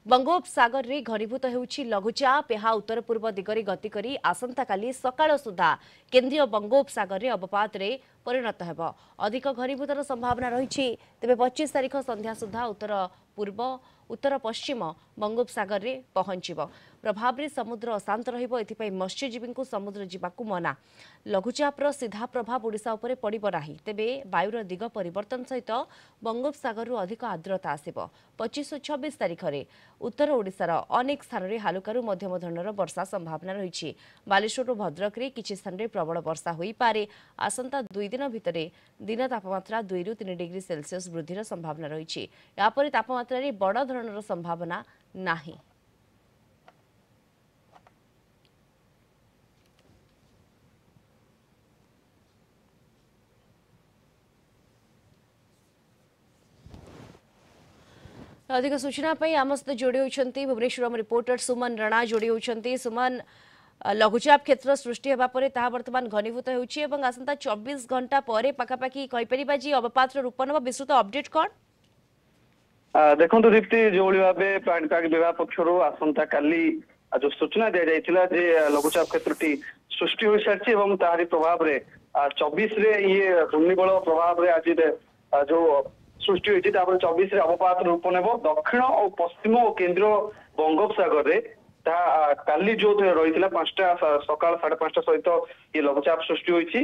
बंगोपसागर रे घनीभूत होउछि लघुचाप यह उत्तर पूर्व दिगरे गति करी आसंता काली सकाळ सुधा केंद्रीय बंगोपसागर रे अवपात रे परिणत हेब अधिक घनीभूतर संभावना रही तेबे 25 तारिख संध्या सुधा उत्तर पश्चिम बंगोपसागर रे पहुंचब प्रभाव रे समुद्र अशांत रहिबो एथिपई मत्स्यजीवी को समुद्र जीवाकू मना लघुचापर सीधा प्रभाव ओडिशा उपरे पड़िबो नाही तेबे वायुर दिग परिवर्तन सहित बंगोपसागर अधिक आर्द्रता आसिबो 25 और 26 तारिख रे उत्तर ओडिशार अनेक स्थान रे हालुकारू मध्यम धरणर वर्षा संभावना रही बालेश्वर और भद्रक रे किछि स्थान रे प्रबल वर्षा होई पारे आसंता 2 दिन भितरे दिन तापमात्रा 2 ରୁ 3 डिग्री सेल्सियस वृद्धिर संभावना रही यापर तापमात्रा रे बड़ धरणर संभावना नाही। अधिक सूचना आम सहित जोड़ी होती भुवनेश्वर रिपोर्टर सुमन राणा जोड़ी होती सुमन लघुचाप क्षेत्र सृष्टि होगा बर्तमान घनीभूत होता 24 घंटा पर पखापाखि अवपात रूप नब विस्तृत अपडेट कौन देखो दीप्ति जो भाव पाणीपाग विभाग पक्षर आसंता काली जो सूचना दी जाए लघुचाप क्षेत्र सृष्टि हो सारी तारी प्रभाव में 24 ये घूर्णिबल प्रभाव में आज जो सृष्टि होती 24 अवपात रूप नेब दक्षिण और पश्चिम और केंद्र बंगोपसागर रे काली जो रही 5टा सकाल 5:30 सहित ये लघुचाप सृष्टि होती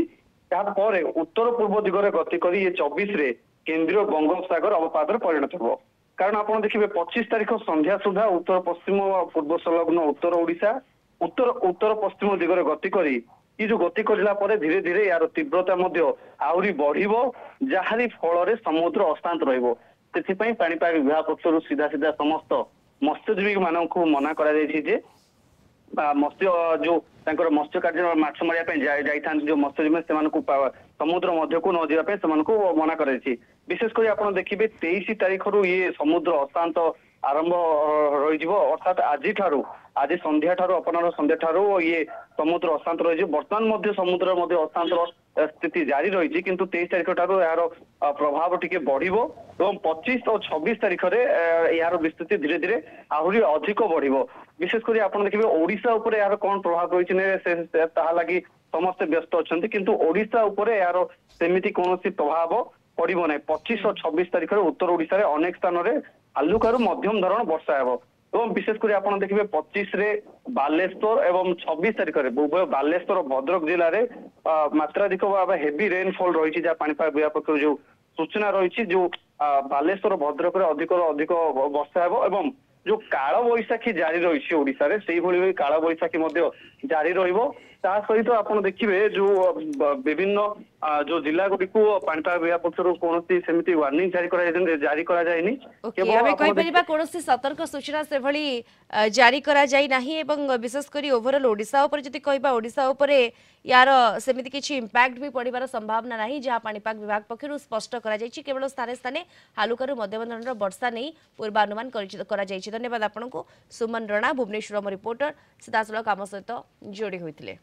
उत्तर पूर्व दिगरे गति कर ये 24 केंद्रीय बंगोपसागर अवपात परिणत हो कारण आप देखिए 25 तारिख संध्या सुधा उत्तर पश्चिम पूर्व संलग्न उत्तर ओडिशा उत्तर पश्चिम दिगरे गति करी ये जो गति करला धीरे धीरे यार तीव्रता आहरी बढ़िबो जहारी फल समुद्र अशांत रहिबो सेथिपई पाणीपाग विभाग पक्षर सीधा सीधा समस्त मत्स्यजीवी मानक मना करा जे मत्स्य जो मत्स्य कार्य माछ मारिया जाई जो मत्स्यजीवी से समुद्र मध्य को न जावाई से मना कर विशेषकर आप देखिए 23 तारिख रु ये समुद्र अशांत आरंभ रही अर्थात आज संध्या अपराह संध्या ठारू ये समुद्र अशांत रही बर्तमान समुद्र अशांत स्थिति जारी रही किंतु 23 तारिख ठारू यार प्रभाव टिके बढ़िबो एवं 25 और 26 तारिख रे यार विस्तृति धीरे धीरे आहरी अधिक बढ़िबो विशेषकर आप देखिए ओडिशा उपरे यार कौन प्रभाव रही लगी समस्ते व्यस्त अच्छा किंतु ओडिशा उपरे यार सेमिति कौनसी प्रभाव पड़ो ना 25 और 26 तारिख उत्तर ओडिशा रे अनेक स्थान रे हालुकारू मध्यम धरण वर्षा हेब एवं विशेषकर आप देखिए 25 रे बालेश्वर एवं 26 तारिख में उभय बालेश्वर और भद्रक जिले में मात्राधिक भाव हेवी रेनफॉल रही जहाँ पाणीपाग विभाग पक्ष जो सूचना रही जो बालेश्वर भद्रक अधिक अधिक वर्षा हेब जो काल बैशाखी जारी रही ओडिशा रे से भली काल बैशाखी जारी रहिबो ता सहित आप देखिए जो विभिन्न जो जिला गुड़ी को पाणीपाग विभाग पक्षर कौन सेमती वार्निंग जारी करा जायनि कौन सतर्क सूचना से भली जारी करा जाय नाही एवं विशेषकर ओवरऑल ओडिशा ऊपर जदि कहबा ओडिशा ऊपर यार सेमिति किछि इंपैक्ट भी पड़िबार संभावना नाही जहाँ पाणीपाग विभाग पक्षर स्पष्ट करा जायछि केवल स्थाने स्थाने हालुकारू मध्यम धरणर वर्षा नहीं पूर्वानुमान करा जायछि। धन्यवाद आपनको सुमन राणा भुवनेश्वर रिपोर्टर सीधासलख आम सहित जोड़ी होइतिले।